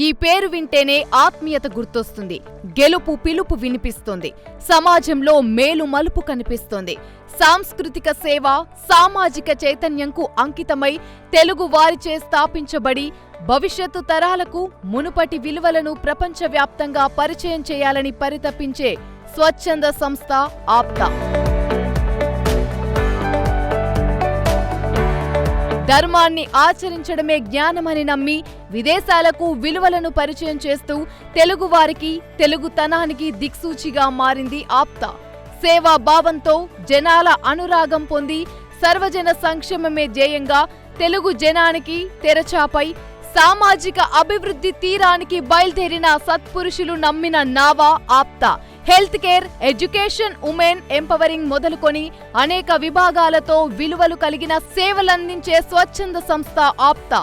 ఈ పేరు వింటేనే ఆత్మీయత గుర్తొస్తుంది. గెలుపు పిలుపు వినిపిస్తుంది. సమాజంలో మేలు మలుపు కనిపిస్తుంది. సాంస్కృతిక సేవ, సామాజిక చైతన్యంకు అంకితమై తెలుగు వారిచే స్థాపించబడి భవిష్యత్తు తరాలకు మునుపటి విలువలను ప్రపంచవ్యాప్తంగా పరిచయం చేయాలని పరితపించే స్వచ్ఛంద సంస్థ ఆప్తా. ధర్మాన్ని ఆచరించడమే జ్ఞానమని నమ్మి విదేశాలకు విలువలను పరిచయం చేస్తూ తెలుగువారికి, తెలుగుతనానికి దిక్సూచిగా మారింది ఆప్తా. సేవా భావంతో జనాల అనురాగం పొంది సర్వజన సంక్షేమమే ధ్యేయంగా తెలుగు జనానికి తెరచాపై సామాజిక అభివృద్ధి తీరానికి బయలుదేరిన సత్పురుషులు నమ్మిన నావా Aapta. Health care, education, women empowering మొదలుకొని అనేక విభాగాలతో విలువలు కలిగిన సేవలందించే స్వచ్ఛంద సంస్థ ఆప్తా.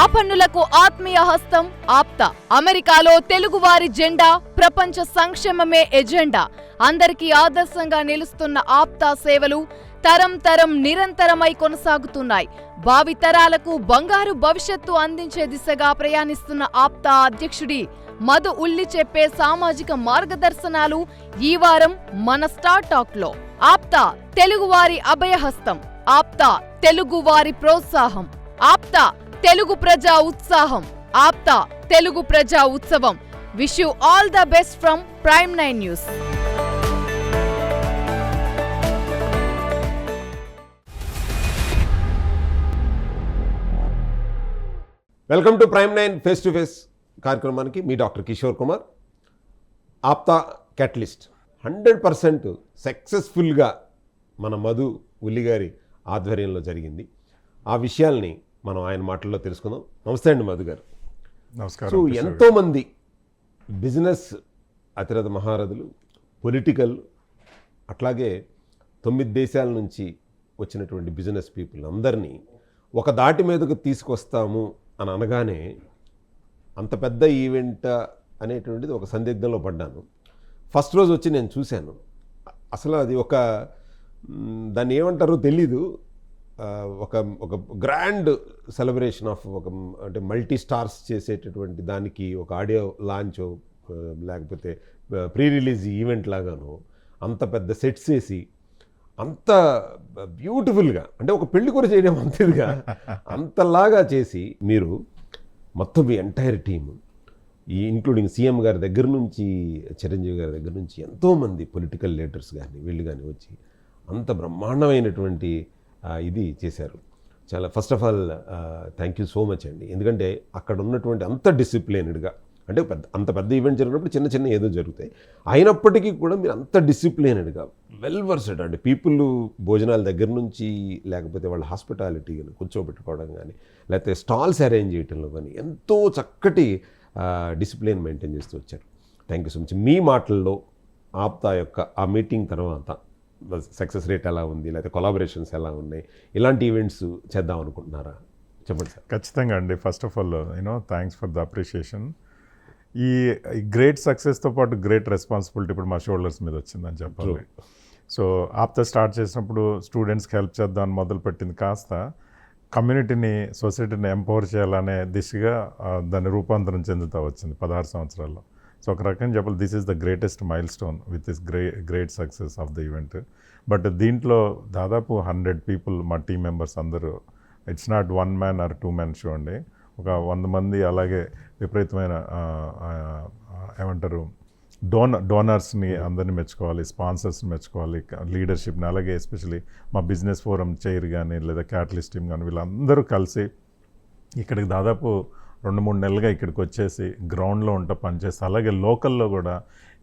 ఆపన్నులకు ఆత్మీయ హస్తం ఆప్తా. అమెరికాలో తెలుగువారి జెండా, ప్రపంచ సంక్షేమమే ఎజెండా. అందరికీ ఆదర్శంగా నిలుస్తున్న ఆప్తా సేవలు తరం తరం నిరంతరమై కొనసాగుతున్నాయి. భావితరాలకు బంగారు భవిష్యత్తు అందించే దిశగా ప్రయాణిస్తున్న ఆప్తా అధ్యక్షుడి మధు ఉల్లి చెప్పే సామాజిక మార్గదర్శనాలు ఈ వారం మన స్టార్ టాక్ లో. ఆప్తా తెలుగువారి అభయహస్తం. ఆప్తా తెలుగువారి ప్రోత్సాహం. ఆప్తా తెలుగు ప్రజా ఉత్సాహం. ఆప్తా తెలుగు ప్రజా ఉత్సవం. Wish you all the best from prime 9 news. Welcome to prime 9 face to face కార్యక్రమానికి మీ డాక్టర్ కిషోర్ కుమార్. ఆప్తా క్యాటలిస్ట్ 100% సక్సెస్ఫుల్గా మన మధు ఉల్లి గారి ఆధ్వర్యంలో జరిగింది. ఆ విషయాల్ని మనం ఆయన మాటల్లో తెలుసుకుందాం. నమస్తే అండి మధు గారు. నమస్కారం. సో ఎంతోమంది బిజినెస్ అతిరథ మహారథులు, పొలిటికల్, అట్లాగే 9 దేశాల నుంచి వచ్చినటువంటి బిజినెస్ పీపుల్ అందరినీ ఒక దాటి మీదకు తీసుకొస్తాము అని అనగానే అంత పెద్ద ఈవెంట్ అనేటువంటిది ఒక సందిగ్ధంలో పడ్డాను. ఫస్ట్ రోజు వచ్చి నేను చూశాను. అసలు అది ఒక దాన్ని ఏమంటారో తెలీదు, ఒక ఒక గ్రాండ్ సెలబ్రేషన్ ఆఫ్ ఒక అంటే మల్టీ స్టార్స్ చేసేటటువంటి దానికి ఒక ఆడియో లాంచ్ లేకపోతే ప్రీ రిలీజ్ ఈవెంట్ లాగాను అంత పెద్ద సెట్స్ వేసి అంత బ్యూటిఫుల్గా, అంటే ఒక పెళ్లి కూడా చేయడం అంతేదిగా అంతలాగా చేసి మీరు మొత్తం మీ ఎంటైర్ టీము, ఈ ఇంక్లూడింగ్ సీఎం గారి దగ్గర నుంచి చిరంజీవి గారి దగ్గర నుంచి ఎంతోమంది పొలిటికల్ లీడర్స్ కానీ వీళ్ళు కానీ వచ్చి అంత బ్రహ్మాండమైనటువంటి ఇది చేశారు. చాలా first of all thank you so much అండి. ఎందుకంటే అక్కడ ఉన్నటువంటి అంత డిసిప్లిన్డ్గా, అంటే అంత పెద్ద ఈవెంట్ జరిగినప్పుడు చిన్న చిన్న ఏదో జరుగుతాయి, అయినప్పటికీ కూడా మీరు అంత డిసిప్లిన్డ్గా వెల్ వర్స్డ్ అంటే పీపుల్ భోజనాల దగ్గర నుంచి లేకపోతే వాళ్ళ హాస్పిటాలిటీ కానీ కూర్చోబెట్టుకోవడం కానీ లేకపోతే స్టాల్స్ అరేంజ్ చేయడంలో కానీ ఎంతో చక్కటి డిసిప్లిన్ మెయింటైన్ చేస్తూ వచ్చారు. Thank you so much. మీ మాటల్లో ఆప్తా యొక్క ఆ మీటింగ్ తర్వాత సక్సెస్ రేట్ ఎలా ఉంది, లేకపోతే కొలాబరేషన్స్ ఎలా ఉన్నాయి, ఇలాంటి ఈవెంట్స్ చేద్దాం అనుకుంటున్నారా? చెప్పండి సార్. ఖచ్చితంగా అండి. First of all thanks for the appreciation. ఈ గ్రేట్ సక్సెస్తో పాటు గ్రేట్ రెస్పాన్సిబిలిటీ ఇప్పుడు మా షోల్డర్స్ మీద వచ్చిందని చెప్పాలి. సో ఆప్తా స్టార్ట్ చేసినప్పుడు స్టూడెంట్స్కి హెల్ప్ చేద్దాం అని మొదలుపెట్టింది కాస్త కమ్యూనిటీని, సొసైటీని ఎంపవర్ చేయాలనే దిశగా దాన్ని రూపాంతరం చెందుతూ వచ్చింది 16 సంవత్సరాల్లో. సో ఒక రకంగా చెప్పాలి, this is the greatest mile stone with this great success of the event. But దీంట్లో దాదాపు 100 పీపుల్ మా టీం మెంబర్స్ అందరూ, it's not 1 man or 2 men show అండి. ఒక 100 మంది, అలాగే విపరీతమైన ఏమంటారు డోనర్స్ని అందరినీ మెచ్చుకోవాలి, స్పాన్సర్స్ని మెచ్చుకోవాలి, లీడర్షిప్ని, అలాగే ఎస్పెషలీ మా బిజినెస్ ఫోరం చైర్ కానీ లేదా క్యాటలిస్ట్ టీమ్ కానీ వీళ్ళందరూ కలిసి ఇక్కడికి దాదాపు 2-3 నెలలుగా ఇక్కడికి వచ్చేసి గ్రౌండ్లో ఉంటూ పనిచేస్తే, అలాగే లోకల్లో కూడా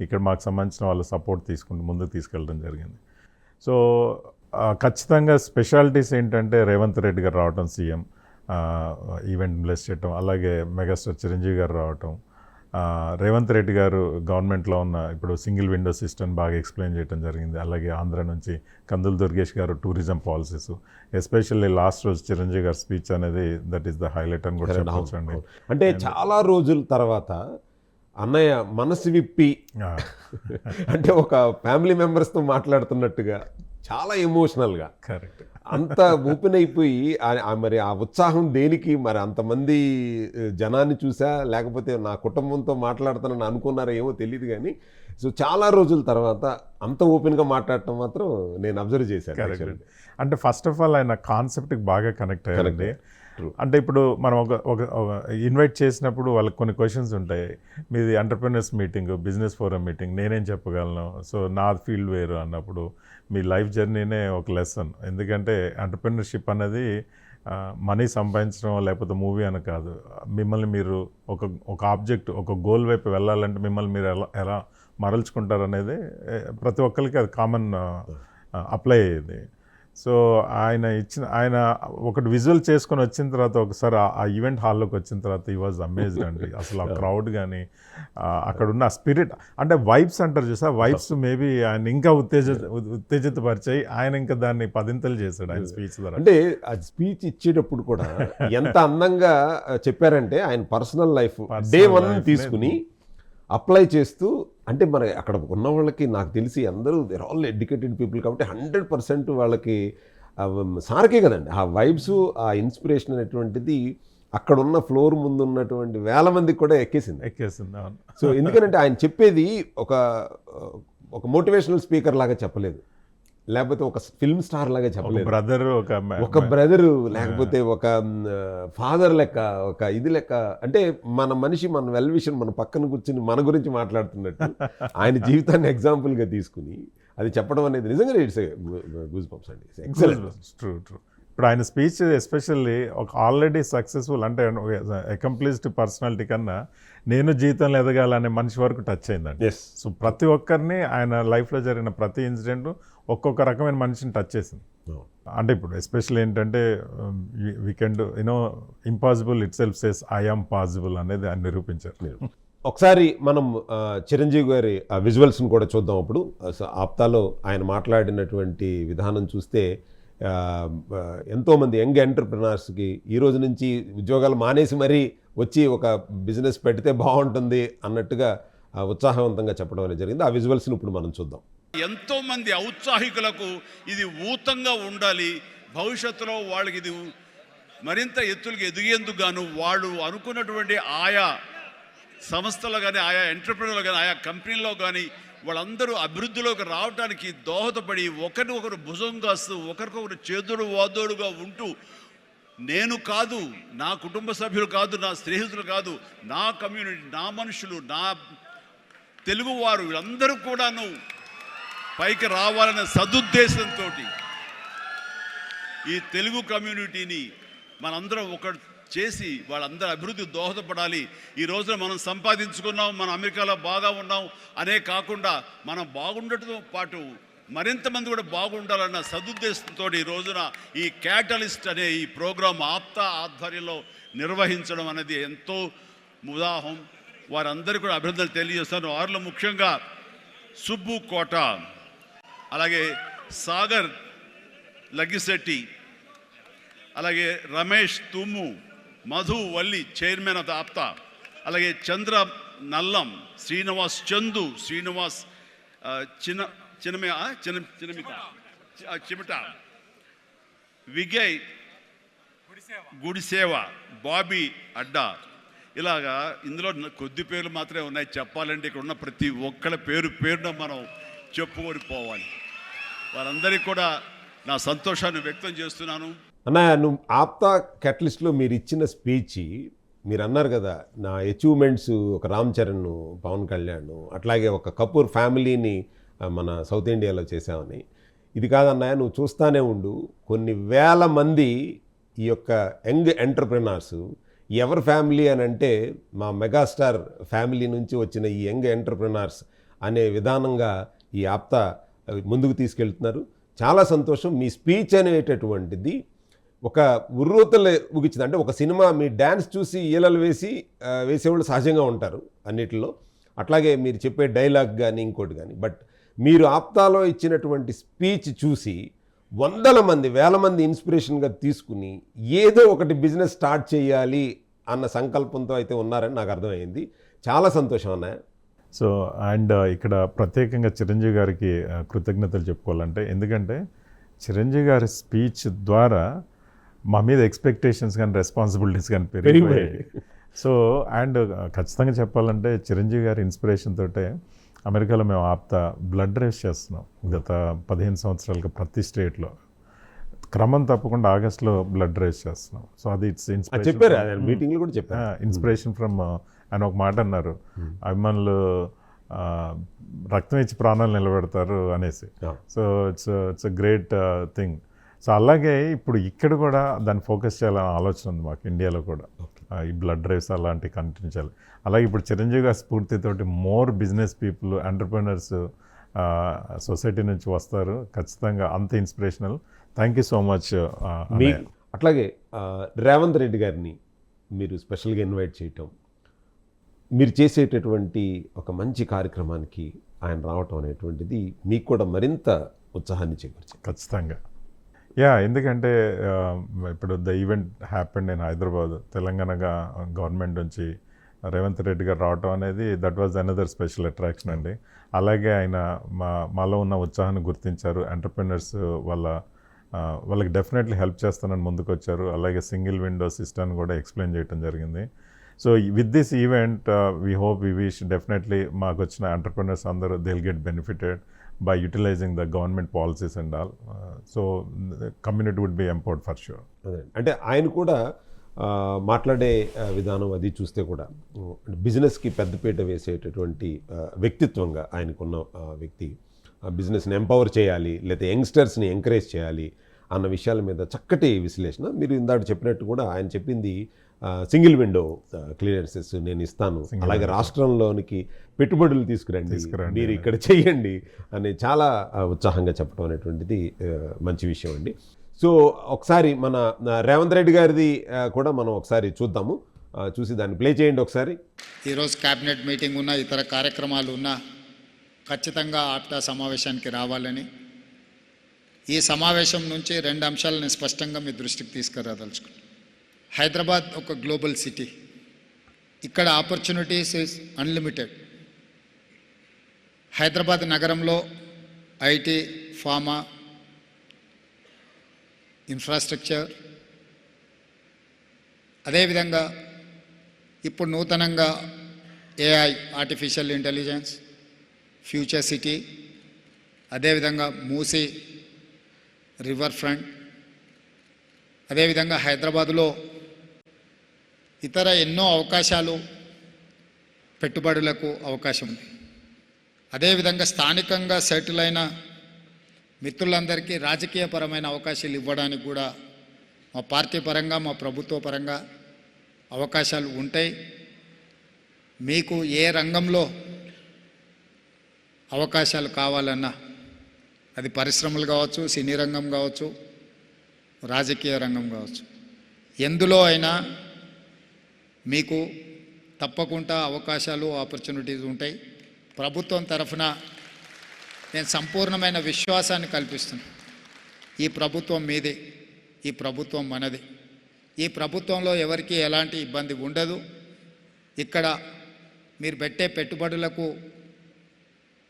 ఇక్కడ మాకు సంబంధించిన వాళ్ళ సపోర్ట్ తీసుకుంటూ ముందుకు తీసుకెళ్ళడం జరిగింది. సో ఖచ్చితంగా స్పెషాలిటీస్ ఏంటంటే రేవంత్ రెడ్డి గారు రావటం, సీఎం ఈవెంట్ బ్లెస్ చేయటం, అలాగే మెగాస్టార్ చిరంజీవి గారు రావటం, రేవంత్ రెడ్డి గారు గవర్నమెంట్లో ఉన్న ఇప్పుడు సింగిల్ విండో సిస్టమ్ బాగా ఎక్స్ప్లెయిన్ చేయడం జరిగింది. అలాగే ఆంధ్ర నుంచి కందుల దుర్గేష్ గారు టూరిజం పాలసీస్, ఎస్పెషల్లీ లాస్ట్ రోజు చిరంజీవి గారి స్పీచ్ అనేది దట్ ఈస్ ద హైలైట్ అని కూడా చెప్పొచ్చండి. అంటే చాలా రోజుల తర్వాత అన్నయ్య మనసు విప్పి అంటే ఒక ఫ్యామిలీ మెంబర్స్తో మాట్లాడుతున్నట్టుగా చాలా ఎమోషనల్గా కరెక్ట్. అంత ఓపెన్ అయిపోయి మరి ఆ ఉత్సాహం దేనికి, మరి అంతమంది జనాన్ని చూసా లేకపోతే నా కుటుంబంతో మాట్లాడుతానని అనుకున్నారో ఏమో తెలియదు కానీ సో చాలా రోజుల తర్వాత అంత ఓపెన్గా మాట్లాడటం మాత్రం నేను అబ్జర్వ్ చేశాను. కరెక్ట్. అంటే ఫస్ట్ ఆఫ్ ఆల్ ఆయన కాన్సెప్ట్కి బాగా కనెక్ట్ అయ్యారండి. True. అంటే ఇప్పుడు మనం ఒక ఇన్వైట్ చేసినప్పుడు వాళ్ళకి కొన్ని క్వశ్చన్స్ ఉంటాయి. మీది entrepreneurs meeting, business forum meeting, నేనేం చెప్పగలను, సో నా ఫీల్డ్ వేరు అన్నప్పుడు మీ లైఫ్ జర్నీనే ఒక లెసన్. ఎందుకంటే ఎంటర్ప్రెన్యూర్షిప్ అనేది మనీ సంపాదించడం లేకపోతే మూవీ అని కాదు. మిమ్మల్ని మీరు ఒక ఆబ్జెక్ట్, ఒక గోల్ వైపు వెళ్ళాలంటే మిమ్మల్ని మీరు ఎలా మరల్చుకుంటారు అనేది ప్రతి ఒక్కరికి అది కామన్ అప్లై అయ్యేది. సో ఆయన ఒకటి విజువల్ చేసుకొని వచ్చిన తర్వాత ఒకసారి ఆ ఈవెంట్ హాల్లోకి వచ్చిన తర్వాత ఈ వాజ్ అమేజ్డ్ అండి. అసలు ఆ క్రౌడ్ కానీ అక్కడ ఉన్న స్పిరిట్, అంటే వైబ్స్ అంటారు చూసా, వైబ్స్ మేబీ ఆయన ఇంకా ఉత్తేజితపరిచాయి. ఆయన ఇంకా దాన్ని పదింతలు చేశాడు ఆయన స్పీచ్ ద్వారా. అంటే ఆ స్పీచ్ ఇచ్చేటప్పుడు కూడా ఎంత అందంగా చెప్పారంటే ఆయన పర్సనల్ లైఫ్ డే 1 తీసుకుని అప్లై చేస్తూ, అంటే మరి అక్కడ ఉన్న వాళ్ళకి నాకు తెలిసి అందరూ దేర్ ఆల్ ఎడ్యుకేటెడ్ పీపుల్ కాబట్టి 100% వాళ్ళకి సార్కే కదండి ఆ వైబ్స్, ఆ ఇన్స్పిరేషన్ అనేటువంటిది అక్కడ ఉన్న ఫ్లోర్ ముందు ఉన్నటువంటి వేల మందికి కూడా ఎక్కేసింది. సో ఎందుకంటే ఆయన చెప్పేది ఒక మోటివేషనల్ స్పీకర్ లాగా చెప్పలేదు, లేకపోతే ఒక ఫిల్మ్ స్టార్ లాగా చెప్పలేదు, ఒక బ్రదరు లేకపోతే ఒక ఫాదర్ లెక్క, ఒక ఇది లెక్క, అంటే మన మనిషి, మన వెల్ విషన్ మన పక్కన కూర్చుని మన గురించి మాట్లాడుతున్నట్టు ఆయన జీవితాన్ని ఎగ్జాంపుల్గా తీసుకుని అది చెప్పడం అనేది నిజంగా ఇట్స్ గూస్ బంప్స్ అండి. ఎక్సలెంట్. ట్రూ. ఇప్పుడు ఆయన స్పీచ్ ఎస్పెషల్లీ ఒక ఆల్రెడీ సక్సెస్ఫుల్, అంటే అకంప్లిష్డ్ పర్సనాలిటీ కన్నా నేను జీవితంలో ఎదగాలనే మనిషి వరకు టచ్ అయిందండి. సో ప్రతి ఒక్కరిని ఆయన లైఫ్లో జరిగిన ప్రతి ఇన్సిడెంట్ ఒక్కొక్క రకమైన మనిషిని టచ్ చేసింది. అంటే ఇప్పుడు ఎస్పెషల్లీ ఏంటంటే weekend impossible it self says I am possible అనేది ఆయన నిరూపించారు. ఒకసారి మనం చిరంజీవి గారి విజువల్స్ని కూడా చూద్దాం. అప్పుడు ఆప్తాలో ఆయన మాట్లాడినటువంటి విధానం చూస్తే ఎంతోమంది యంగ్ ఎంటర్ప్రినర్స్కి ఈ రోజు నుంచి ఉద్యోగాలు మానేసి మరీ వచ్చి ఒక బిజినెస్ పెడితే బాగుంటుంది అన్నట్టుగా ఉత్సాహవంతంగా చెప్పడం అనేది జరిగింది. ఆ విజువల్స్ని ఇప్పుడు మనం చూద్దాం. ఎంతోమంది ఔత్సాహికులకు ఇది ఊతంగా ఉండాలి, భవిష్యత్తులో వాళ్ళకి ఇది మరింత ఎత్తులకు ఎదిగేందుకు గాను వాళ్ళు అనుకున్నటువంటి ఆయా సంస్థలు కానీ, ఆయా ఎంటర్ప్రెన్యూర్లు కానీ, ఆయా కంపెనీల్లో కానీ వాళ్ళందరూ అభివృద్ధిలోకి రావడానికి దోహదపడి ఒకరికొకరు భుజం కాస్తూ ఒకరికొకరు చేదుడు వాదోడుగా ఉంటూ, నేను కాదు, నా కుటుంబ సభ్యులు కాదు, నా స్నేహితులు కాదు, నా కమ్యూనిటీ, నా మనుషులు, నా తెలుగువారు వీళ్ళందరూ కూడాను పైకి రావాలనే సదుద్దేశంతో ఈ తెలుగు కమ్యూనిటీని మనందరం ఒకటి చేసి వాళ్ళందరూ అభివృద్ధి దోహదపడాలి. ఈ రోజున మనం సంపాదించుకున్నాం, మనం అమెరికాలో బాగా ఉన్నాం అనే కాకుండా మనం బాగుండటంతో పాటు మరింత మంది కూడా బాగుండాలన్న సదుద్దేశంతో ఈ రోజున ఈ క్యాటలిస్ట్ అనే ఈ ప్రోగ్రాం ఆప్తా ఆధ్వర్యంలో నిర్వహించడం అనేది ఎంతో ఉదాహం. వారందరికీ కూడా అభినందనలు తెలియజేస్తాను. వారిలో ముఖ్యంగా సుబ్బు కోట, అలాగే సాగర్ లగ్గిశెట్టి, అలాగే రమేష్ తుమ్ము, మధు వల్లి చైర్మన్ ఆఫ్ ఆప్తా, అలాగే చంద్ర నల్లం, శ్రీనివాస్ చందు, శ్రీనివాస్ చిమిట, విజయ్ గుడిసేవ, బాబీ అడ్డా. ఇలాగా ఇందులో కొద్ది పేర్లు మాత్రమే ఉన్నాయి. చెప్పాలంటే ఇక్కడ ఉన్న ప్రతి ఒక్కళ్ళ పేరున మనం చెప్పుకొని పోవాలి. వారందరికీ కూడా నా సంతోషాన్ని వ్యక్తం చేస్తున్నాను. అన్నయ్య, నువ్వు ఆప్తా క్యాటలిస్ట్లో మీరు ఇచ్చిన స్పీచ్, మీరు అన్నారు కదా నా అచీవ్మెంట్స్ ఒక రామ్ చరణ్, పవన్ కళ్యాణ్, అట్లాగే ఒక కపూర్ ఫ్యామిలీని మన సౌత్ ఇండియాలో చేసామని. ఇది కాదన్నయ్య, నువ్వు చూస్తానే ఉండు, కొన్ని వేల మంది ఈ యొక్క యంగ్ ఎంటర్ప్రినర్స్, ఎవరి ఫ్యామిలీ అని అంటే మా మెగాస్టార్ ఫ్యామిలీ నుంచి వచ్చిన ఈ యంగ్ ఎంటర్ప్రినర్స్ అనే విధానంగా ఈ ఆప్తా ముందుకు తీసుకెళ్తున్నారు. చాలా సంతోషం. మీ స్పీచ్ అనేటటువంటిది ఒక ఉర్రూతలు ఊగించింది. అంటే ఒక సినిమా మీ డ్యాన్స్ చూసి ఈలలు వేసేవాళ్ళు సహజంగా ఉంటారు అన్నిటిలో, అట్లాగే మీరు చెప్పే డైలాగ్ కానీ ఇంకోటి కానీ, బట్ మీరు ఆప్తాలో ఇచ్చినటువంటి స్పీచ్ చూసి వందల మంది, వేల మంది ఇన్స్పిరేషన్గా తీసుకుని ఏదో ఒకటి బిజినెస్ స్టార్ట్ చేయాలి అన్న సంకల్పంతో అయితే ఉన్నారని నాకు అర్థమైంది. చాలా సంతోషం అన్నయ్య. సో అండ్ ఇక్కడ ప్రత్యేకంగా చిరంజీవి గారికి కృతజ్ఞతలు చెప్పుకోవాలంటే, ఎందుకంటే చిరంజీవి గారి స్పీచ్ ద్వారా మా మీద ఎక్స్పెక్టేషన్స్ కానీ రెస్పాన్సిబిలిటీస్ కానీ పెరిగిపోయాయి. సో అండ్ ఖచ్చితంగా చెప్పాలంటే చిరంజీవి గారి ఇన్స్పిరేషన్ తోటే అమెరికాలో మేము ఆప్తా బ్లడ్ రేస్ చేస్తున్నాం గత 15 సంవత్సరాలుగా ప్రతి స్టేట్లో. క్రమం తప్పకుండా ఆగస్ట్లో బ్లడ్ రేస్ చేస్తున్నాం. సో అది ఇట్స్ చెప్పారు మీటింగ్లో కూడా చెప్పారు. ఇన్స్పిరేషన్ ఫ్రమ్ ఆయన ఒక మాట అన్నారు, అభిమానులు రక్తం ఇచ్చి ప్రాణాలు నిలబెడతారు అనేసి. So it's a great thing. So అలాగే ఇప్పుడు ఇక్కడ కూడా దాన్ని ఫోకస్ చేయాలని ఆలోచన ఉంది మాకు ఇండియాలో కూడా. ఈ బ్లడ్ రేస్ అలాంటివి కంటిన్యూ చేయాలి. అలాగే ఇప్పుడు చిరంజీవి గారి స్ఫూర్తితోటి more business people, entrepreneurs society నుంచి వస్తారు. ఖచ్చితంగా అంత inspirational. Thank you so much. అట్లాగే రేవంత్ రెడ్డి గారిని మీరు స్పెషల్గా ఇన్వైట్ చేయటం, మీరు చేసేటటువంటి ఒక మంచి కార్యక్రమానికి ఆయన రావటం అనేటువంటిది మీకు కూడా మరింత ఉత్సాహాన్ని చేకూర్చింది. ఖచ్చితంగా ఎందుకంటే ఇప్పుడు the event happened in Hyderabad. తెలంగాణగా గవర్నమెంట్ నుంచి రేవంత్ రెడ్డి గారు రావటం అనేది that was another special attraction అండి. అలాగే ఆయన మాలో ఉన్న ఉత్సాహాన్ని గుర్తించారు. ఎంటర్ప్రినర్స్ వాళ్ళకి డెఫినెట్లీ హెల్ప్ చేస్తానని ముందుకు వచ్చారు. అలాగే సింగిల్ విండో సిస్టమ్ని కూడా ఎక్స్ప్లెయిన్ చేయడం జరిగింది. So with this event we hope we wish definitely మాకు వచ్చిన ఎంటర్ప్రినర్స్ అందరూ they will get benefited by utilizing the government policies and all. So the community would be empowered for sure. అంటే ఆయన కూడా మాట్లాడే విధానం అది చూస్తే కూడా బిజినెస్కి పెద్దపీట వేసేటటువంటి వ్యక్తిత్వంగా ఆయనకున్న వ్యక్తి. బిజినెస్ని ఎంపవర్ చేయాలి, లేకపోతే యంగ్స్టర్స్ని ఎంకరేజ్ చేయాలి అన్న విషయాల మీద చక్కటి విశ్లేషణ. మీరు ఇందాక చెప్పినట్టు కూడా ఆయన చెప్పింది సింగిల్ విండో క్లియరెన్సెస్ నేను ఇస్తాను, అలాగే రాష్ట్రంలోనికి పెట్టుబడులు తీసుకురండి, మీరు ఇక్కడ చేయండి అని చాలా ఉత్సాహంగా చెప్పడం అనేటువంటిది మంచి విషయం అండి. సో ఒకసారి మన రేవంత్ రెడ్డి గారిది కూడా మనం ఒకసారి చూద్దాము, చూసి దాన్ని ప్లే చేయండి ఒకసారి. ఈరోజు క్యాబినెట్ మీటింగ్ ఉన్న ఇతర కార్యక్రమాలు ఉన్నా ఖచ్చితంగా ఆప్తా సమావేశానికి రావాలని, ఈ సమావేశం నుంచి 2 అంశాలను స్పష్టంగా మీ దృష్టికి తీసుకురాదలుచుకున్నాను. హైదరాబాద్ ఒక గ్లోబల్ సిటీ. ఇక్కడ ఆపర్చునిటీస్ ఈజ్ అన్లిమిటెడ్. హైదరాబాద్ నగరంలో ఐటీ, ఫార్మా, ఇన్ఫ్రాస్ట్రక్చర్, అదేవిధంగా ఇప్పుడు నూతనంగా AI, artificial intelligence, future city, అదేవిధంగా మూసీ రివర్ ఫ్రంట్, అదేవిధంగా హైదరాబాదులో ఇతర ఎన్నో అవకాశాలు, పెట్టుబడులకు అవకాశం ఉంది. అదేవిధంగా స్థానికంగా సెటిల్ అయిన మిత్రులందరికీ రాజకీయపరమైన అవకాశాలు ఇవ్వడానికి కూడా మా పార్టీ పరంగా, మా ప్రభుత్వ పరంగా అవకాశాలు ఉంటాయి. మీకు ఏ రంగంలో అవకాశాలు కావాలన్నా, అది పరిశ్రమలు కావచ్చు, సినీ రంగం కావచ్చు, రాజకీయ రంగం కావచ్చు, ఎందులో అయినా మీకు తప్పకుండా అవకాశాలు, ఆపర్చునిటీస్ ఉంటాయి. ప్రభుత్వం తరఫున నేను సంపూర్ణమైన విశ్వాసాన్ని కల్పిస్తున్నాను. ఈ ప్రభుత్వం మీదే, ఈ ప్రభుత్వం మనది. ఈ ప్రభుత్వంలో ఎవరికి ఎలాంటి ఇబ్బంది ఉండదు. ఇక్కడ మీరు పెట్టే పెట్టుబడులకు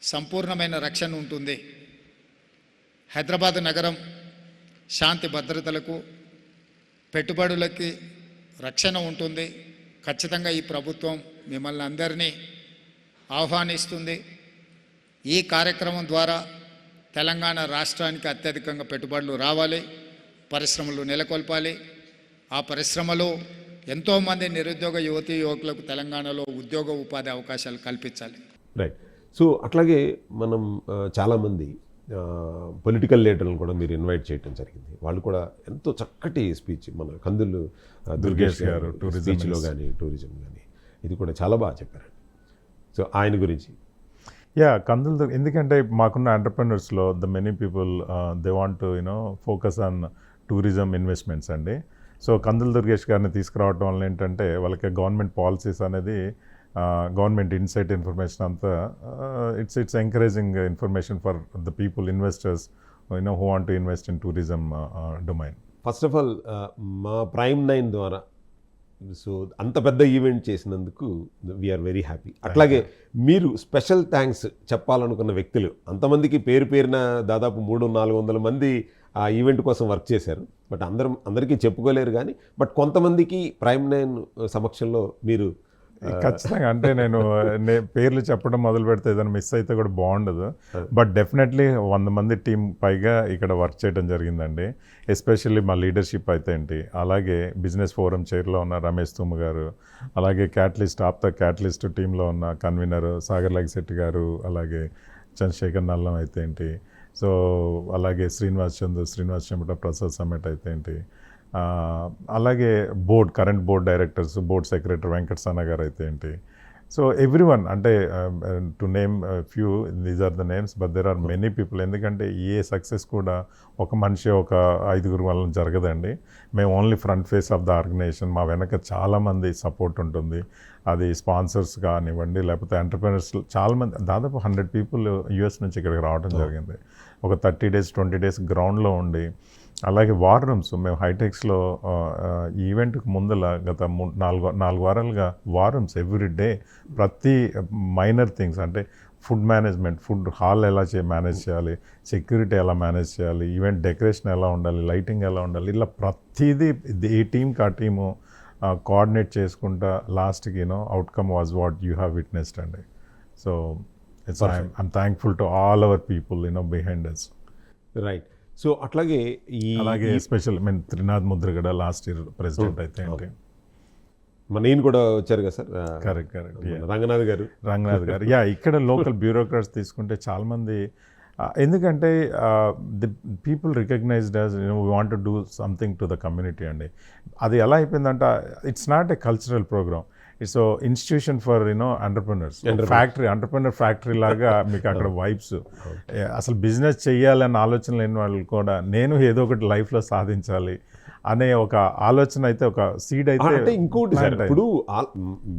సంపూర్ణమైన రక్షణ ఉంటుంది. హైదరాబాద్ నగరం శాంతి భద్రతలకు, పెట్టుబడులకి రక్షణ ఉంటుంది. ఖచ్చితంగా ఈ ప్రభుత్వం మిమ్మల్ని అందరినీ ఆహ్వానిస్తుంది. ఈ కార్యక్రమం ద్వారా తెలంగాణ రాష్ట్రానికి అత్యధికంగా పెట్టుబడులు రావాలి, పరిశ్రమలు నెలకొల్పాలి. ఆ పరిశ్రమలు ఎంతోమంది నిరుద్యోగ యువతీ యువకులకు తెలంగాణలో ఉద్యోగ ఉపాధి అవకాశాలు కల్పించాలి. రైట్. సో అట్లాగే మనం చాలామంది పొలిటికల్ లీడర్లను కూడా మీరు ఇన్వైట్ చేయడం జరిగింది. వాళ్ళు కూడా ఎంతో చక్కటి స్పీచ్, మన కందులు దుర్గేష్ గారు స్పీచ్లో కానీ, టూరిజం కానీ, ఇది కూడా చాలా బాగా చెప్పారండి. సో ఆయన గురించి కందులు, ఎందుకంటే మాకున్న ఎంటర్ప్రెన్యూర్స్లో the many people they want to focus on tourism investments అండి. సో కందులు దుర్గేష్ గారిని తీసుకురావడం వల్ల ఏంటంటే వాళ్ళకి గవర్నమెంట్ పాలసీస్ అనేది, గవర్నమెంట్ ఇన్సైట్ ఇన్ఫర్మేషన్ అంతా it's encouraging information for the people, investors who want to invest in tourism domain. First of all మా prime 9 ద్వారా సో అంత పెద్ద ఈవెంట్ చేసినందుకు వీఆర్ వెరీ హ్యాపీ. అట్లాగే మీరు స్పెషల్ థ్యాంక్స్ చెప్పాలనుకున్న వ్యక్తులు అంతమందికి పేరు పేరున దాదాపు 300-400 మంది ఆ ఈవెంట్ కోసం వర్క్ చేశారు. బట్ అందరికీ చెప్పుకోలేరు కానీ బట్ కొంతమందికి ప్రైమ్ 9 సమక్షంలో మీరు ఖచ్చితంగా అంటే నేను పేర్లు చెప్పడం మొదలు పెడితే ఏదైనా మిస్ అయితే కూడా బాగుండదు. బట్ డెఫినెట్లీ 100 మంది టీం పైగా ఇక్కడ వర్క్ చేయడం జరిగిందండి. ఎస్పెషల్లీ మా లీడర్షిప్ అయితే ఏంటి, అలాగే బిజినెస్ ఫోరం చైర్లో ఉన్న రమేష్ తుమ్మ గారు, అలాగే క్యాటలిస్ట్ ఆప్తా క్యాటలిస్ట్ టీంలో ఉన్న కన్వీనర్ సాగర్ లగిశెట్టి గారు, అలాగే చంద్రశేఖర్ నల్లం అయితే ఏంటి, సో అలాగే శ్రీనివాస్ చెమట, ప్రసాద్ సమెట్ అయితే ఏంటి, అలాగే current board directors, board secretary Venkata Sanna గారు అయితే ఏంటి. సో ఎవ్రీవన్ అంటే to name few these are the names, but there are many people. ఎందుకంటే ఏ సక్సెస్ కూడా ఒక మనిషి ఒక 5 వల్ల జరగదండి. మేము only front face of the organization. మా వెనక చాలామంది సపోర్ట్ ఉంటుంది. అది స్పాన్సర్స్ కానివ్వండి, లేకపోతే ఎంటర్ప్రెనర్స్ చాలామంది, దాదాపు 100 పీపుల్ యూఎస్ నుంచి ఇక్కడికి రావడం జరిగింది. ఒక 30 days 20 days గ్రౌండ్లో ఉండి, అలాగే వార్ రూమ్స్ మేము హైటెక్స్లో ఈవెంట్కి ముందల గత 4 వారాలుగా వార్ రూమ్స్ ఎవ్రీ డే ప్రతి మైనర్ థింగ్స్ అంటే ఫుడ్ మేనేజ్మెంట్, ఫుడ్ హాల్ ఎలా మేనేజ్ చేయాలి, సెక్యూరిటీ ఎలా మేనేజ్ చేయాలి, ఈవెంట్ డెకరేషన్ ఎలా ఉండాలి, లైటింగ్ ఎలా ఉండాలి, ఇలా ప్రతిదీ ఏ టీంకి ఆ టీము కోఆర్డినేట్ చేసుకుంటా లాస్ట్కి outcome was what you have witnessed అండి. So it's I'm thankful to all our people behind us. Right. So అట్లాగే అలాగే special Trinath Mudragada last year president అయితే ఏంటి, మన ఈయన కూడా వచ్చారు కదా సార్. కరెక్ట్ రంగనాథ్ గారు. ఇక్కడ లోకల్ బ్యూరోక్రాట్స్ తీసుకుంటే చాలామంది, ఎందుకంటే the people recognized as we want to do something to the community అండి. అది ఎలా అయిపోయిందంటే it's not a cultural programme, it's institution for entrepreneurs, entrepreneur factory లాగా మీకు అక్కడ వైబ్స్. అసలు బిజినెస్ చేయాలన్న ఆలోచన లేని వాళ్ళు కూడా నేను ఏదో ఒకటి లైఫ్లో సాధించాలి అనే ఒక ఆలోచన అయితే, ఒక సీడ్ అయితే. అంటే ఇంకోటి సార్, ఇప్పుడు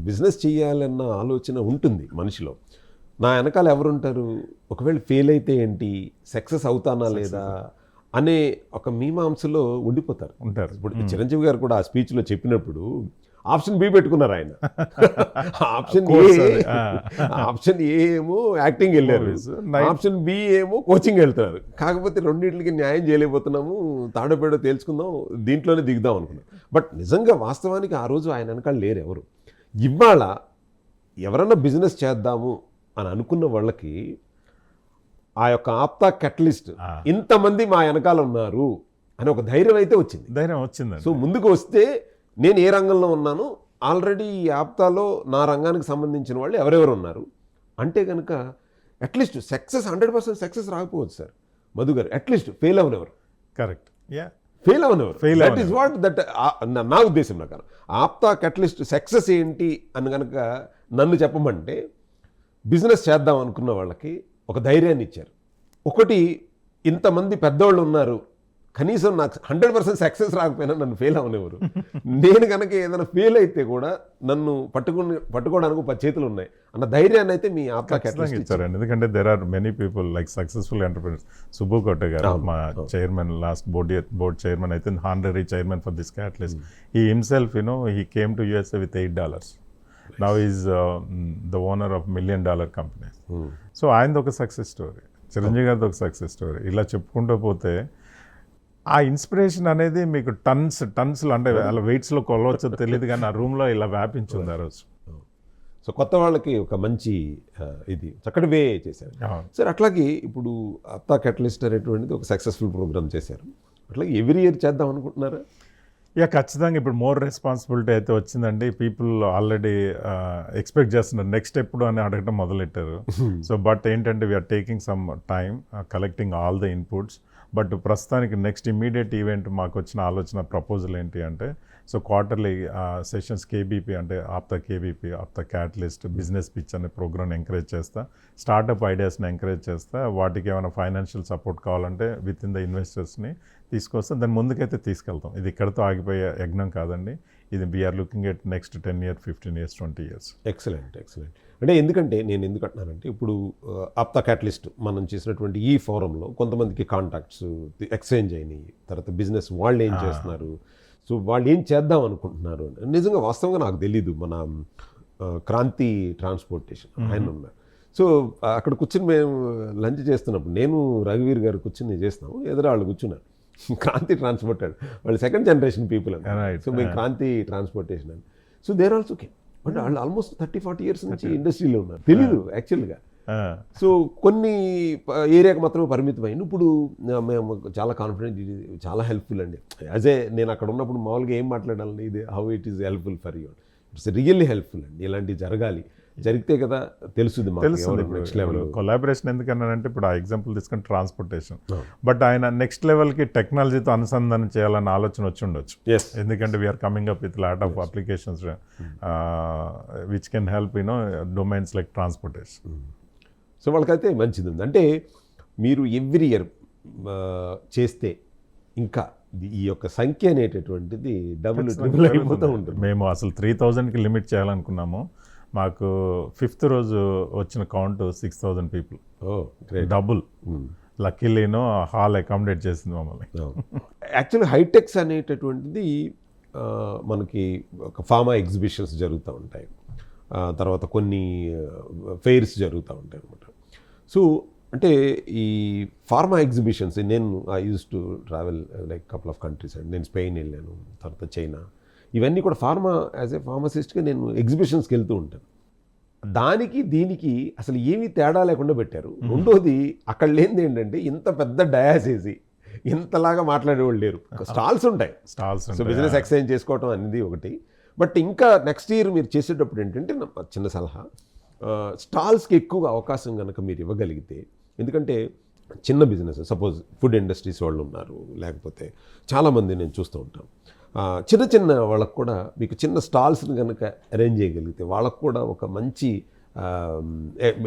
బిజినెస్ చేయాలన్న ఆలోచన ఉంటుంది మనిషిలో. నా వెనకాల ఎవరుంటారు, ఒకవేళ ఫెయిల్ అయితే ఏంటి, సక్సెస్ అవుతానా లేదా అనే ఒక మీమాంసలో ఉండిపోతారు ఉంటారు. ఇప్పుడు చిరంజీవి గారు కూడా ఆ స్పీచ్లో చెప్పినప్పుడు ఆప్షన్ బి పెట్టుకున్నారు ఆయన. ఆప్షన్ ఏ ఏమో యాక్టింగ్ వెళ్ళారు, ఆప్షన్ బి ఏమో కోచింగ్ వెళ్తున్నారు. కాకపోతే రెండింటికి న్యాయం చేయలేకపోతున్నాము, తాడోపేడో తేల్చుకుందాం, దీంట్లోనే దిగుదాం అనుకున్నాం. బట్ నిజంగా వాస్తవానికి ఆ రోజు ఆయన వెనకాల లేరు ఎవరు. ఇవాళ ఎవరన్నా బిజినెస్ చేద్దాము అని అనుకున్న వాళ్ళకి ఆ యొక్క ఆప్తా కెటలిస్ట్ ఇంతమంది మా వెనకాల ఉన్నారు అని ఒక ధైర్యం అయితే వచ్చింది. సో ముందుకు వస్తే నేను ఏ రంగంలో ఉన్నాను, ఆల్రెడీ ఈ ఆప్తాలో నా రంగానికి సంబంధించిన వాళ్ళు ఎవరెవరు ఉన్నారు అంటే కనుక అట్లీస్ట్ సక్సెస్ 100% సక్సెస్ రాకపోవచ్చు సార్ మధు గారు, అట్లీస్ట్ ఫెయిల్ అవనెవరు. కరెక్ట్, ఫెయిల్ అవనెవరు. దట్ ఈస్ వాట్ దట్ నా ఉద్దేశం ప్రకారం. ఆప్తా కెటలిస్ట్ సక్సెస్ ఏంటి అని కనుక నన్ను చెప్పమంటే, బిజినెస్ చేద్దాం అనుకున్న వాళ్ళకి ఒక ధైర్యాన్ని ఇచ్చారు. ఒకటి, ఇంతమంది పెద్దవాళ్ళు ఉన్నారు, కనీసం నాకు 100% సక్సెస్ రాకపోయినా నన్ను ఫెయిల్ అవనివ్వరు. నేను కనుక ఏదైనా ఫెయిల్ అయితే కూడా నన్ను పట్టుకోవడానికి 10 చేతులు ఉన్నాయి అన్న ధైర్యాన్ని అయితే మీ ఆప్తా కెటలిస్ట్ ఇచ్చారండి. ఎందుకంటే there are many people like successful entrepreneurs. Subbu Kota గారు మా చైర్మన్, లాస్ట్ బోర్డ్ చైర్మన్ అయితే honorary chairman for this catalyst. He himself he came to USA with $8. Now he is the owner of $1 million companies. So ఆయనది ఒక success story, Chiranjeevi గారిది ఒక success story. ఇలా చెప్పుకుంటూ పోతే ఆ ఇన్స్పిరేషన్ అనేది మీకు టన్స్లో అంటే అలా వెయిట్స్లో కొలవచ్చో తెలియదు కానీ ఆ రూమ్లో ఇలా వ్యాపించింది ఆ రోజు. సో కొత్త వాళ్ళకి ఒక మంచి ఇది చక్కటి వే చేశారు సార్. అట్లాగే ఇప్పుడు ఆప్తా కెటలిస్ట్ అనేటువంటిది ఒక సక్సెస్ఫుల్ ప్రోగ్రామ్ చేశారు. అట్లాగే ఎవ్రీ ఇయర్ చేద్దాం అనుకుంటున్నారా? ఖచ్చితంగా ఇప్పుడు మోర్ రెస్పాన్సిబిలిటీ అయితే వచ్చిందండి. పీపుల్ ఆల్రెడీ ఎక్స్పెక్ట్ చేస్తున్నారు నెక్స్ట్ ఎప్పుడు అని అడగడం మొదలెట్టారు. సో బట్ ఏంటంటే we are taking some time collecting all the inputs. But ప్రస్తుతానికి నెక్స్ట్ ఇమీడియట్ ఈవెంట్ మాకు వచ్చిన ఆలోచన ప్రపోజల్ ఏంటి అంటే, సో క్వార్టర్లీ సెషన్స్ కేబీపీ అంటే APTA KBP, APTA catalyst, business pitch అనే ప్రోగ్రామ్ని ఎంకరేజ్ చేస్తా, స్టార్టప్ ఐడియాస్ని ఎంకరేజ్ చేస్తా, వాటికి ఏమైనా ఫైనాన్షియల్ సపోర్ట్ కావాలంటే విత్ ఇన్ ద ఇన్వెస్టర్స్ని తీసుకొస్తాం, దాన్ని ముందుకైతే తీసుకెళ్తాం. ఇది ఇక్కడితో ఆగిపోయే యజ్ఞం కాదండి, ఇది we are looking at next 10 years, 15 years, 20 years. Excellent. అంటే ఎందుకంటే నేను ఎందుకు అంటున్నానంటే, ఇప్పుడు ఆప్తా క్యాటలిస్ట్ మనం చేసినటువంటి ఈ ఫోరంలో కొంతమందికి కాంటాక్ట్స్ ఎక్స్చేంజ్ అయినాయి, తర్వాత బిజినెస్ వాళ్ళు ఏం చేస్తున్నారు, సో వాళ్ళు ఏం చేద్దాం అనుకుంటున్నారు అని. నిజంగా వాస్తవంగా నాకు తెలీదు. మన క్రాంతి ట్రాన్స్పోర్టేషన్ ఆయన ఉన్నారు. సో అక్కడ కూర్చొని మేము లంచ్ చేస్తున్నప్పుడు నేను రఘువీర్ గారు కూర్చొని చేస్తున్నాము, ఎదురు వాళ్ళు కూర్చున్నారు. క్రాంతి ట్రాన్స్పోర్టెడ్, వాళ్ళు సెకండ్ జనరేషన్ పీపుల్ అని. Right. సో మేము క్రాంతి ట్రాన్స్పోర్టేషన్ అని. సో దేర్ ఆల్సో కేమ్, అంటే వాళ్ళు ఆల్మోస్ట్ 30-40 ఇయర్స్ నుంచి ఇండస్ట్రీలో ఉన్నారు. తెలీదు యాక్చువల్గా. సో కొన్ని ఏరియాకి మాత్రమే పరిమితమైంది. ఇప్పుడు మేము చాలా కాన్ఫిడెంట్, ఇది చాలా హెల్ప్ఫుల్ అండి. యాజ్ ఏ నేను అక్కడ ఉన్నప్పుడు మామూలుగా ఏం మాట్లాడాలండి, ఇది how it is helpful for you. It's really helpful అండి. ఇలాంటివి జరగాలి, జరిగితే కదా తెలుస్తుంది నెక్స్ట్ లెవెల్. కొలాబరేషన్ ఎందుకన్నానంటే ఇప్పుడు ఆ ఎగ్జాంపుల్ తీసుకుని ట్రాన్స్పోర్టేషన్, బట్ ఆయన నెక్స్ట్ లెవెల్కి టెక్నాలజీతో అనుసంధానం చేయాలన్న ఆలోచన వచ్చి ఉండొచ్చు. ఎందుకంటే we are coming up with lot of applications which can help domains like transportation. So వాళ్ళకైతే మంచిది ఉంది. అంటే మీరు ఎవ్రీ ఇయర్ చేస్తే ఇంకా ఈ యొక్క సంఖ్య అనేటటువంటిది డబుల్ ట్రిపుల్ అయిపోతూ ఉంటుంది. మేము అసలు 3000కి లిమిట్ చేయాలనుకున్నాము. మాకు 5th రోజు వచ్చిన కౌంట్ 6000 పీపుల్, డబుల్. లక్కీలీనో హాల్ అకామిడేట్ చేసింది మమ్మల్ని. యాక్చువల్లీ హైటెక్స్ అనేటటువంటిది మనకి ఒక ఫార్మా ఎగ్జిబిషన్స్ జరుగుతూ ఉంటాయి, తర్వాత కొన్ని ఫెయిర్స్ జరుగుతూ ఉంటాయి అనమాట. సో అంటే ఈ ఫార్మా ఎగ్జిబిషన్స్, నేను I use to travel like couple of countries and నేను స్పెయిన్ వెళ్ళాను, తర్వాత చైనా, ఇవన్నీ కూడా ఫార్మా యాజ్ ఏ ఫార్మసిస్ట్గా నేను ఎగ్జిబిషన్స్కి వెళ్తూ ఉంటాను. దానికి దీనికి అసలు ఏమీ తేడా లేకుండా పెట్టారు. రెండోది అక్కడ లేనిది ఏంటంటే ఇంత పెద్ద డయాసేసి ఇంతలాగా మాట్లాడేవాళ్ళు లేరు. స్టాల్స్ ఉంటాయి, సో బిజినెస్ ఎక్స్చేంజ్ చేసుకోవటం అనేది ఒకటి. బట్ ఇంకా నెక్స్ట్ ఇయర్ మీరు చేసేటప్పుడు ఏంటంటే నా చిన్న సలహా, స్టాల్స్కి ఎక్కువ అవకాశం కనుక మీరు ఇవ్వగలిగితే, ఎందుకంటే చిన్న బిజినెస్ సపోజ్ ఫుడ్ ఇండస్ట్రీస్ వాళ్ళు ఉన్నారు, లేకపోతే చాలామంది నేను చూస్తూ ఉంటాను, చిన్న చిన్న వాళ్ళకు కూడా మీకు చిన్న స్టాల్స్ని కనుక అరేంజ్ చేయగలిగితే వాళ్ళకు కూడా ఒక మంచి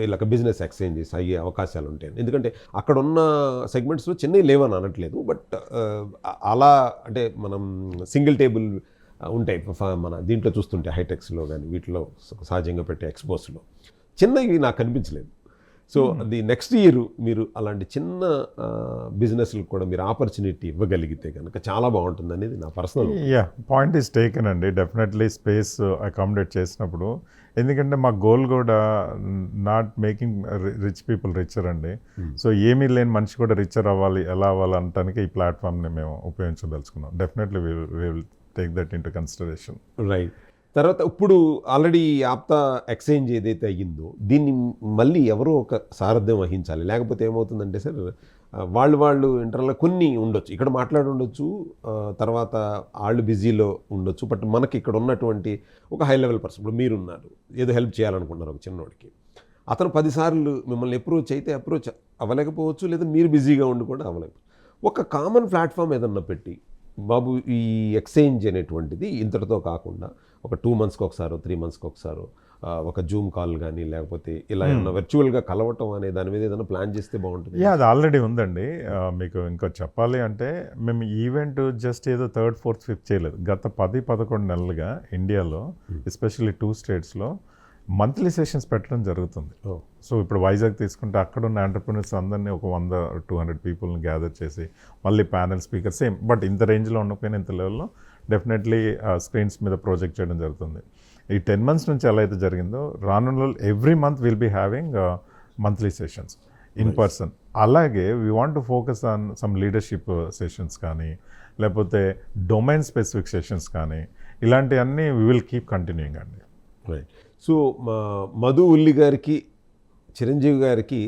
ఇలా బిజినెస్ ఎక్స్చేంజెస్ అయ్యే అవకాశాలు ఉంటాయి. ఎందుకంటే అక్కడ ఉన్న సెగ్మెంట్స్లో చెన్నై లేవని అనట్లేదు, బట్ అలా అంటే మనం సింగిల్ టేబుల్ ఉంటాయి మన దీంట్లో చూస్తుంటే హైటెక్స్లో కానీ వీటిలో సహజంగా పెట్టే ఎక్స్పోస్లో చిన్నవి నాకు కనిపించలేదు. సో అది నెక్స్ట్ ఇయర్ మీరు అలాంటి చిన్న బిజినెస్లకు కూడా మీరు ఆపర్చునిటీ ఇవ్వగలిగితే కనుక చాలా బాగుంటుంది అనేది నా పర్సనల్. పాయింట్ ఈస్ టేకెన్ అండి. డెఫినెట్లీ స్పేస్ అకామిడేట్ చేసినప్పుడు, ఎందుకంటే మా గోల్ కూడా not making rich people richer అండి. సో ఏమీ లేని మనిషి కూడా రిచర్ అవ్వాలి, ఎలా అవ్వాలి అనటానికి ఈ ప్లాట్ఫామ్ని మేము ఉపయోగించదలుచుకున్నాం. Definitely we will take that in to consideration. Right. తర్వాత ఇప్పుడు ఆల్రెడీ ఆప్తా ఎక్స్చేంజ్ ఏదైతే అయ్యిందో దీన్ని మళ్ళీ ఎవరో ఒక సారథ్యం వహించాలి. లేకపోతే ఏమవుతుందంటే సార్, వాళ్ళు ఇంటర్లో కొన్ని ఉండొచ్చు, ఇక్కడ మాట్లాడి ఉండొచ్చు, తర్వాత వాళ్ళు బిజీలో ఉండొచ్చు. బట్ మనకి ఇక్కడ ఉన్నటువంటి ఒక హై లెవెల్ పర్సన్, ఇప్పుడు మీరున్నారు, ఏదో హెల్ప్ చేయాలనుకుంటున్నారు ఒక చిన్నోడికి, అతను 10 సార్లు మిమ్మల్ని అప్రోచ్ అవ్వలేకపోవచ్చు, లేదా మీరు బిజీగా ఉండి కూడా అవ్వలేకపోవచ్చు. ఒక కామన్ ప్లాట్ఫామ్ ఏదన్నా పెట్టి, బాబు ఈ ఎక్స్చేంజ్ అనేటువంటిది ఇంతటితో కాకుండా ఒక 2 మంత్స్కి ఒకసారో 3 మంత్స్కి ఒకసారో ఒక జూమ్ కాల్ కానీ లేకపోతే ఇలా ఏమన్నా వర్చువల్గా కలవటం అనే దాని మీద ఏదైనా ప్లాన్ చేస్తే బాగుంటుంది. అది ఆల్రెడీ ఉందండి. మీకు ఇంకా చెప్పాలి అంటే మేము ఈవెంట్ జస్ట్ ఏదో 3rd, 4th, 5th చేయలేదు. గత 10-11 నెలలుగా ఇండియాలో ఎస్పెషల్లీ 2 స్టేట్స్లో మంత్లీ సెషన్స్ పెట్టడం జరుగుతుంది. సో ఇప్పుడు వైజాగ్ తీసుకుంటే అక్కడ ఉన్న ఎంటర్ప్రినర్స్ అందరినీ ఒక 100-200 పీపుల్ని గ్యాదర్ చేసి మళ్ళీ ప్యానెల్ స్పీకర్ సేమ్, బట్ ఇంత రేంజ్లో ఉండకపోయినా ఇంత లెవెల్లో డెఫినెట్లీ స్క్రీన్స్ మీద ప్రొజెక్ట్ చేయడం జరుగుతుంది. ఈ 10 months నుంచి ఎలా అయితే జరిగిందో రానున్న every month will be having monthly sessions in person. అలాగే we want to focus on some leadership sessions కానీ లేకపోతే డొమైన్ స్పెసిఫిక్ సెషన్స్ కానీ ఇలాంటివన్నీ వీ విల్ కీప్ కంటిన్యూయింగ్ అండి. రైట్. సో మధు ఉల్లి గారికి చిరంజీవి గారికి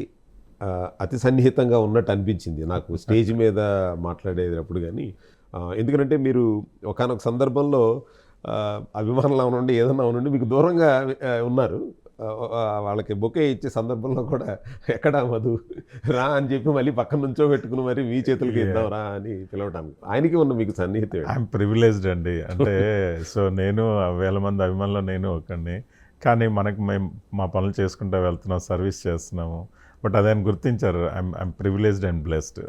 అతి సన్నిహితంగా ఉన్నట్టు అనిపించింది నాకు స్టేజ్ మీద మాట్లాడేటప్పుడు. కానీ ఎందుకంటే మీరు ఒకానొక సందర్భంలో అభిమానులు అవనండి ఏదన్నా అవనండి మీకు దూరంగా ఉన్నారు. వాళ్ళకి బొకే ఇచ్చే సందర్భంలో కూడా ఎక్కడా మధు రా అని చెప్పి మళ్ళీ పక్కన నుంచో పెట్టుకుని మరి మీ చేతులకి ఇద్దాం రా అని పిలవటానికి ఆయనకి ఉన్న మీకు సన్నిహితం. ఐఎమ్ ప్రివిలేజ్డ్ అండి. అంటే సో నేను 1000 మంది అభిమానులు నేను ఒకడిని, కానీ మేము మా పనులు చేసుకుంటూ వెళ్తున్నాం, సర్వీస్ చేస్తున్నాము. బట్ అదే గుర్తించారు. I'm privileged and blessed.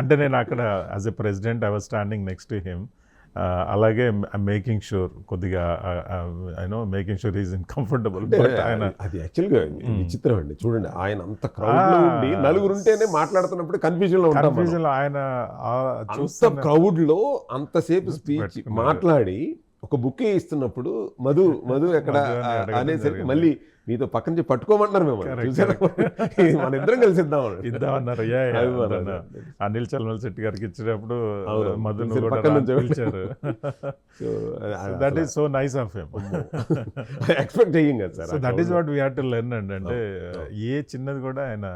అంటే నేను అక్కడ as a president I was standing next to him అలాగే మేకింగ్ షూర్ కొద్దిగా making sure is in comfortable. But ఆయన అది యాక్చువల్గా విచిత్రం అండి. చూడండి, ఆయన అంత క్రౌడ్ లో ఉండి నలుగురు ఉంటేనే మాట్లాడుతున్నప్పుడు కన్ఫ్యూజన్ లో ఉంటాం. కన్ఫ్యూజన్ ఆయన అంత క్రౌడ్ లో అంతసేపు స్పీచ్ మాట్లాడి ఒక బుక్ ఇస్తున్నప్పుడు మధు ఎక్కడ అనేసరికి మళ్ళీ మీతో పక్కన నుంచి పట్టుకోమంటున్నారు మేము. మన ఇద్దరం కలిసి ఇద్దామన్నారు. అనిల్ చల్మల్ శెట్టి గారికి ఇచ్చినప్పుడు మధును కూడా పిలిచారు. That is so nice of him. Expect చెయ్యం కదా sir. So that is what we have to learn అండి. అంటే ఏ చిన్నది కూడా ఆయన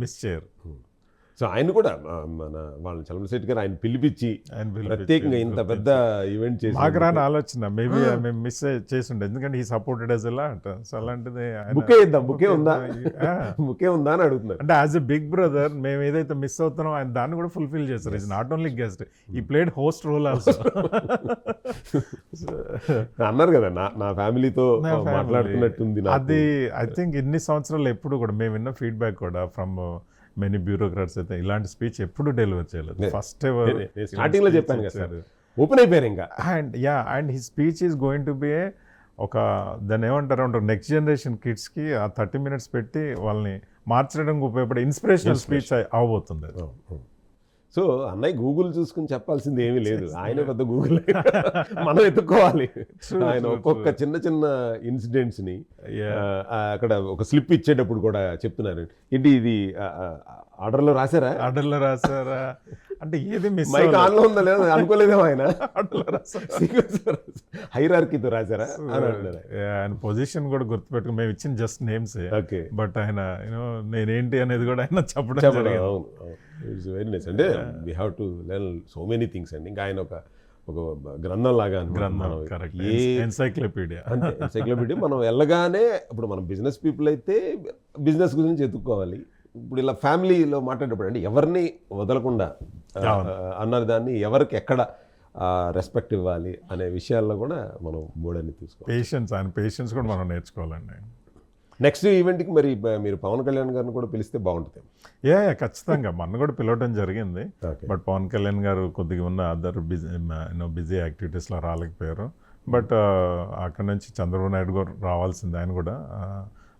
మిస్ చేయరు. సో ఆయన కూడా మన వాళ్ళని చలమల శెట్టి గారు ఆయన పిలిపించి ప్రత్యేకంగా ఇంత పెద్ద ఈవెంట్ చేసి మాకు రాని ఆలోచన మేబీ మేము మిస్ చేసిండే, ఎందుకంటే ఈ సపోర్టెడ్ యాజ్ ఎలా అంట. సో అలాంటిది బుకే ఇద్దాం, బుకే ఉందా అని అడుగుతున్నారు. అంటే యాజ్ ఎ బిగ్ బ్రదర్ మేము ఏదైతే మిస్ అవుతున్నామో ఆయన దాన్ని కూడా ఫుల్ఫిల్ చేస్తారు. ఇస్ నాట్ ఓన్లీ గెస్ట్, ఈ ప్లేడ్ హోస్ట్ రోల్ ఆల్సో. అన్నారు కదా నా ఫ్యామిలీతో మాట్లాడుతున్నట్టుంది. అది ఐ థింక్ ఇన్ని సంవత్సరాలు ఎప్పుడు కూడా మేము విన్న ఫీడ్బ్యాక్ కూడా ఫ్రమ్ మెనీ బ్యూరోక్రాట్స్ అయితే ఇలాంటి స్పీచ్ ఎప్పుడు డెలివర్ చేయలేదు. ఫస్ట్ ఎవర్ స్టార్టింగ్ లో చెప్పాను కదా సార్, ఓపెన్ అయిపోయారు ఇంకా. And he speech is going to be ఒక దాన్ని ఏమంటారు నెక్స్ట్ జనరేషన్ కిడ్స్కి ఆ 30 minutes పెట్టి వాళ్ళని మార్చడానికి ఉపయోగపడే ఇన్స్పిరేషనల్ స్పీచ్ అవబోతుంది. సో అన్నయ్య గూగుల్ చూసుకుని చెప్పాల్సింది ఏమీ లేదు, ఆయన పెద్ద గూగుల్ మనం ఎత్తుక్కోవాలి. ఆయన ఒక్కొక్క చిన్న చిన్న ఇన్సిడెంట్స్ ని అక్కడ ఒక స్లిప్ ఇచ్చేటప్పుడు కూడా చెప్తున్నారు, ఏంటి ఇది ఆర్డర్లో రాశారా అంటే ఏది మిస్ మైక్ ఆన్ లో ఉందా లేదా అనుకోలేదేమో ఆయన. హైరార్కీతో రాశారా అని అంటున్నారు. ఆయన పొజిషన్ కూడా గుర్తుపెట్టుకుని మేము ఇచ్చిన జస్ట్ నేమ్స్, బట్ ఆయన నేనేంటి అనేది కూడా ఆయన చెప్పడం ఇట్స్ వెరీ నైస్. అంటే we have to learn so many things అండి. ఇంకా ఆయన ఒక గ్రంథం లాగా ఎన్సైక్లోపీడియా. అంటే ఎన్సైక్లోపీడియా మనం వెళ్ళగానే ఇప్పుడు మనం బిజినెస్ పీపుల్ అయితే బిజినెస్ గురించి ఎత్తుక్కోవాలి. ఇప్పుడు ఇలా ఫ్యామిలీలో మాట్లాడేటప్పుడు అంటే ఎవరిని వదలకుండా అన్న దాన్ని ఎవరికి ఎక్కడ రెస్పెక్ట్ ఇవ్వాలి అనే విషయాల్లో కూడా మనం బోర్డని తీసుకోవాలి. పేషెన్స్ కూడా మనం నేర్చుకోవాలండి. నెక్స్ట్ ఈవెంట్కి మరి మీరు పవన్ కళ్యాణ్ గారిని కూడా పిలిస్తే బాగుంటుంది. ఖచ్చితంగా మన కూడా పిలవడం జరిగింది. బట్ పవన్ కళ్యాణ్ గారు కొద్దిగా ఉన్న అదర్ బిజీ యాక్టివిటీస్లో రాలేకపోయారు. బట్ అక్కడ నుంచి చంద్రబాబు నాయుడు గారు రావాల్సింది ఆయన కూడా,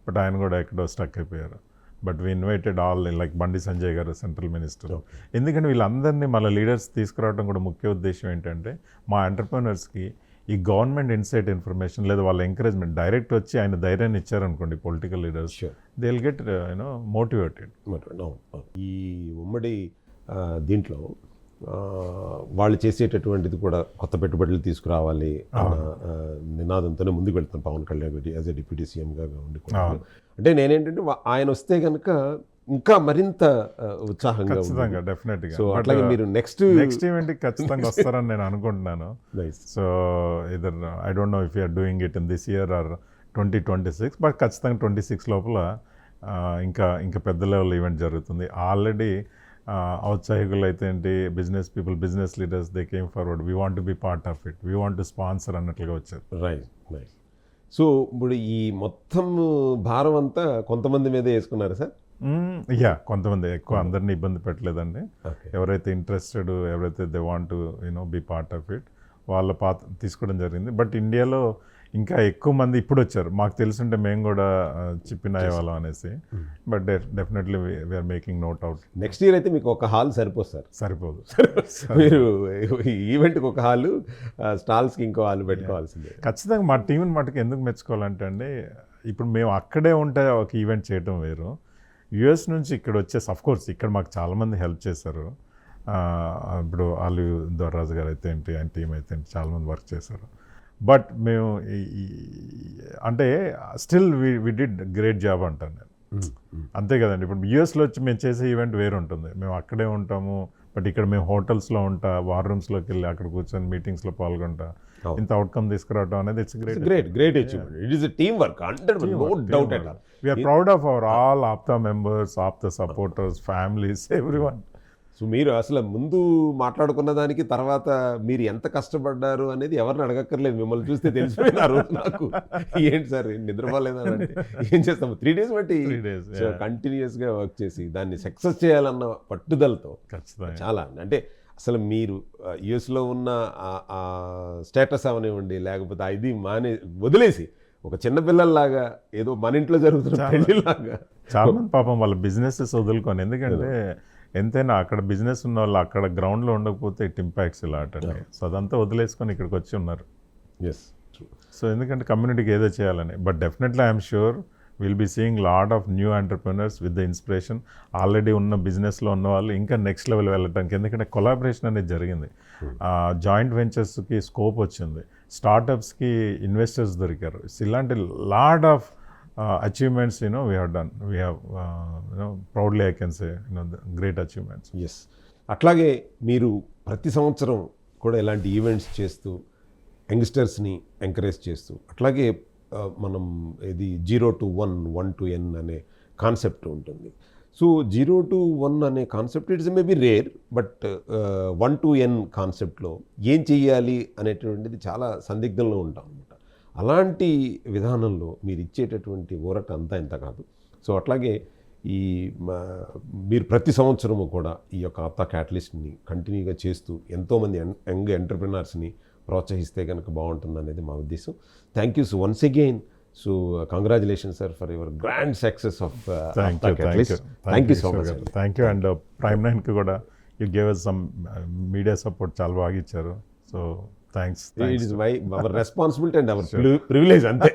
బట్ ఆయన కూడా ఎక్కడో స్టక్ అయిపోయారు. But we invited all like Bandi Sanjay గారు సెంట్రల్ మినిస్టర్. ఎందుకంటే వీళ్ళందరినీ మన లీడర్స్ తీసుకురావడం కూడా ముఖ్య ఉద్దేశం ఏంటంటే మా ఎంటర్ప్రెన్యూర్స్కి ఈ గవర్నమెంట్ ఇన్సైట్ ఇన్ఫర్మేషన్ లేదా వాళ్ళ ఎంకరేజ్మెంట్ డైరెక్ట్ వచ్చి ఆయన ధైర్యాన్ని ఇచ్చారనుకోండి political leaders, they will get motivated. ఈ ఉమ్మడి దీంట్లో వాళ్ళు చేసేటటువంటిది కూడా కొత్త పెట్టుబడులు తీసుకురావాలి అన్న నినాదంతోనే ముందుకు వెళ్తాను పవన్ కళ్యాణ్ గారి యాజ్ ఎ డిప్యూటీ సీఎంగా ఉండి. అంటే నేనేంటంటే ఆయన వస్తే కనుక ఇంకా మరింత ఉత్సాహంగా డెఫినెట్గా. సో అట్లాగే మీరు నెక్స్ట్ ఈవెంట్కి ఖచ్చితంగా వస్తారని నేను అనుకుంటున్నాను. So either I don't know if you're doing it in this year or 2026, బట్ ఖచ్చితంగా 26 లోపల ఇంకా పెద్ద లెవెల్ ఈవెంట్ జరుగుతుంది. ఆల్రెడీ ఔత్సాహికులు అయితే ఏంటి business people, business leaders, they came forward, we want to be part of it, we want to sponsor అన్నట్లుగా వచ్చారు. రైట్. సో ఇప్పుడు ఈ మొత్తం భారం అంతా కొంతమంది మీదే వేసుకున్నారు సార్? కొంతమంది, ఎక్కువ అందరినీ ఇబ్బంది పెట్టలేదండి. ఎవరైతే ఇంట్రెస్టెడ్, ఎవరైతే they want to be part of it వాళ్ళ పాత్ర తీసుకోవడం జరిగింది. బట్ ఇండియాలో ఇంకా ఎక్కువ మంది ఇప్పుడు వచ్చారు. మాకు తెలుసుంటే మేము కూడా చెప్పిన వాళ్ళం అనేసి. But definitely we are making note out. Next year అయితే మీకు ఒక హాల్ సరిపోదు సార్? సరిపోదు. మీరు ఈవెంట్కి ఒక హాలు, స్టాల్స్కి ఇంకో హాల్ పెట్టుకోవాల్సిందే. ఖచ్చితంగా మా టీంని మటుకు ఎందుకు మెచ్చుకోవాలంటే అండి, ఇప్పుడు మేము అక్కడే ఉంటే ఒక ఈవెంట్ చేయడం వేరు, యుఎస్ నుంచి ఇక్కడ వచ్చేసి అఫ్కోర్స్ ఇక్కడ మాకు చాలామంది హెల్ప్ చేశారు. ఇప్పుడు ఆలు దొర్రాజు గారు అయితే ఏంటి, ఆయన టీం అయితే ఏంటి, చాలామంది వర్క్ చేశారు. బట్ మేము అంటే still we did great job అంటాను నేను. అంతే కదండి. ఇప్పుడు యూఎస్లో వచ్చి మేము చేసే ఈవెంట్ వేరు ఉంటుంది, మేము అక్కడే ఉంటాము. బట్ ఇక్కడ మేము హోటల్స్లో ఉంటా, వార్ రూమ్స్లోకి వెళ్ళి అక్కడ కూర్చొని మీటింగ్స్లో పాల్గొంటా, ఇంత అవుట్కమ్ తీసుకురావడం అనేది it's great achievement. It is a team work, no doubt at all. We are proud of our all Aapta members, Aapta supporters, families, everyone. So మీరు అసలు ముందు మాట్లాడుకున్న దానికి తర్వాత మీరు ఎంత కష్టపడ్డారు అనేది ఎవరిని అడగక్కర్లేదు, మిమ్మల్ని చూస్తే తెలిసిపోయినారు నాకు. ఏంటి సార్ నిద్రపోలేదంటే ఏం చేస్తాము, 3 days బట్టి కంటిన్యూస్గా వర్క్ చేసి దాన్ని సక్సెస్ చేయాలన్న పట్టుదలతో చాలా. అంటే అసలు మీరు యుఎస్లో ఉన్న స్టేటస్ అవనివ్వండి, లేకపోతే ఇది వదిలేసి ఒక చిన్న పిల్లల్లాగా ఏదో మన ఇంట్లో జరుగుతున్న పెళ్లిలాగా చాలా మంది పాపం వాళ్ళ బిజినెసెస్ వదులుకొని, ఎందుకంటే ఎంతైనా అక్కడ బిజినెస్ ఉన్న వాళ్ళు అక్కడ గ్రౌండ్లో ఉండకపోతే ఇట్ ఇంపాక్ట్స్ ఇలా అటండి. సో అదంతా వదిలేసుకొని ఇక్కడికి వచ్చి ఉన్నారు. ఎస్, సో ఎందుకంటే కమ్యూనిటీకి ఏదో చేయాలని. But definitely I'm sure will be seeing lot of new entrepreneurs with the inspiration. Already ఉన్న బిజినెస్లో ఉన్న వాళ్ళు ఇంకా నెక్స్ట్ లెవెల్ వెళ్ళటానికి, ఎందుకంటే కొలాబరేషన్ అనేది జరిగింది. జాయింట్ వెంచర్స్కి స్కోప్ వచ్చింది, స్టార్టప్స్కి ఇన్వెస్టర్స్ దొరికారు. ఇలాంటి lot of achievements we have done. We have proudly I can say great achievements. Yes. అట్లాగే మీరు ప్రతి సంవత్సరం కూడా ఇలాంటి ఈవెంట్స్ చేస్తూ యంగ్స్టర్స్ని ఎంకరేజ్ చేస్తూ, అట్లాగే మనం ఇది 0 to 1, 1 to n అనే కాన్సెప్ట్ ఉంటుంది. సో 0 to 1 అనే concept it's maybe rare, but 1 to n కాన్సెప్ట్లో ఏం చెయ్యాలి అనేటువంటిది చాలా సందిగ్ధంలో ఉంటాం అనమాట. అలాంటి విధానంలో మీరు ఇచ్చేటటువంటి ఊరట అంతా ఇంత కాదు. సో అట్లాగే మీరు ప్రతి సంవత్సరము కూడా ఈ యొక్క ఆప్తా క్యాటలిస్ట్ని కంటిన్యూగా చేస్తూ ఎంతోమంది యంగ్ ఎంటర్ప్రినర్స్ని ప్రోత్సహిస్తే కనుక బాగుంటుంది అనేది మా ఉద్దేశం. Thank you so once again. So congratulation sir for your grand success of APTA catalyst. Thank you so much. Thank you. And prime నైన్కి కూడా you gave us some media support చాలా బాగా ఇచ్చారు. So thanks. It is our responsibility and our privilege అంతే.